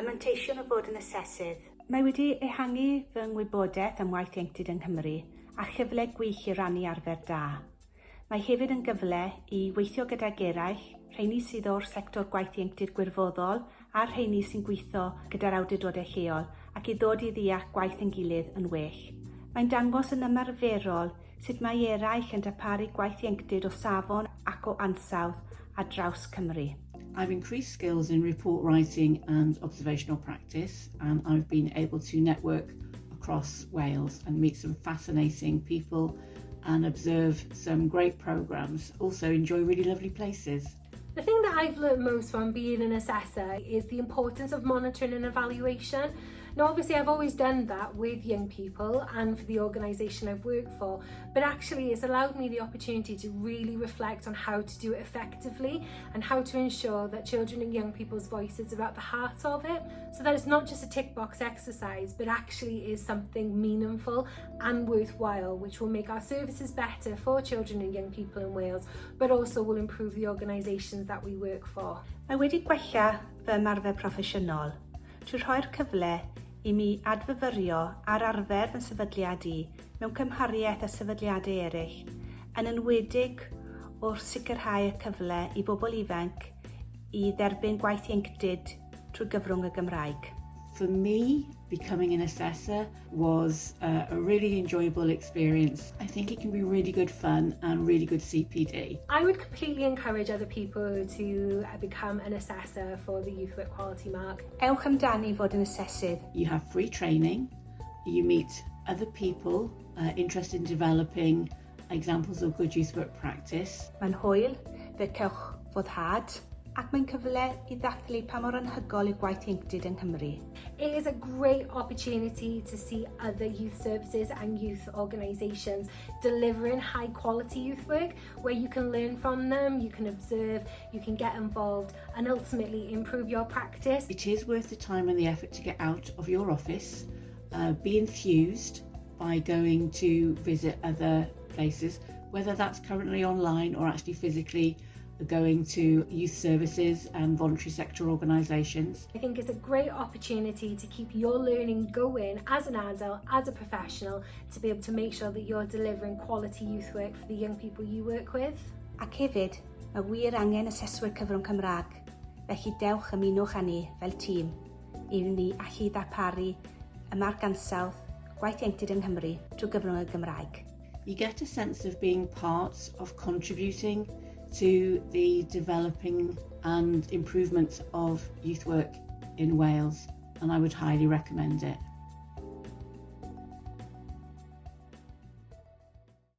a manteisio o fod yn asesydd. Mae wedi ehangu fy ngwybodaeth am waith ieuenctid yng Nghymru a chyfle gwych i rannu arfer da. Mae hefyd yn gyfle i weithio gydag eraill, rheini sydd o'r sector gwaith ieuenctid gwirfoddol a rheini sy'n gweithio gyda'r awdurdodau lleol ac i ddod i ddeall gwaith yn gilydd yn well. Mae'n dangos yn ymarferol sut mae eraill yn darparu gwaith ieuenctid o safon ac o ansawdd a draws Cymru. I've increased skills in report writing and observational practice, and I've been able to network across Wales and meet some fascinating people and observe some great programmes. Also enjoy really lovely places. The thing that I've learned most from being an assessor is the importance of monitoring and evaluation. Now obviously I've always done that with young people and for the organisation I've worked for, but actually it's allowed me the opportunity to really reflect on how to do it effectively and how to ensure that children and young people's voices are at the heart of it, so that it's not just a tick box exercise but actually is something meaningful and worthwhile, which will make our services better for children and young people in Wales, but also will improve the organisations that we work for. Mae wedi gwella fy ymarfer proffesiynol trwy rhoi'r cyfle i mi adfyfyrio ar arfer fy sefydliad i mewn cymhariaeth â sefydliadau eraill, yn enwedig wrth sicrhau y cyfle i bobl ifanc i dderbyn gwaith ieuenctid trwy gyfrwng y Gymraeg. For me, becoming an assessor was a really enjoyable experience. I think it can be really good fun and really good CPD. I would completely encourage other people to become an assessor for the Youth Work Quality Mark. Ewch amdani fod yn asesydd. You have free training, you meet other people interested in developing examples of good youth work practice. Mae'n hwyl, fe cewch foddhad, ac mae'n cyfle i ddathlu pa mor anhygoel yw gwaith ieuenctid yng Nghymru. It is a great opportunity to see other youth services and youth organisations delivering high quality youth work where you can learn from them, you can observe, you can get involved and ultimately improve your practice. It is worth the time and the effort to get out of your office, be enthused by going to visit other places, whether that's currently online or actually physically going to youth services and voluntary sector organisations. I think it's a great opportunity to keep your learning going as an adult, as a professional, to be able to make sure that you're delivering quality youth work for the young people you work with. Ac hefyd, mae wir angen aseswyr cyfrwng Cymraeg, felly dewch ymunwch â ni fel tîm i ni allu ddarparu y Marc Ansawdd, gwaith ieuenctid yng Nghymru trwy gyfrwng y Gymraeg. You get a sense of being part of contributing to the developing and improvement of youth work in Wales, and I would highly recommend it.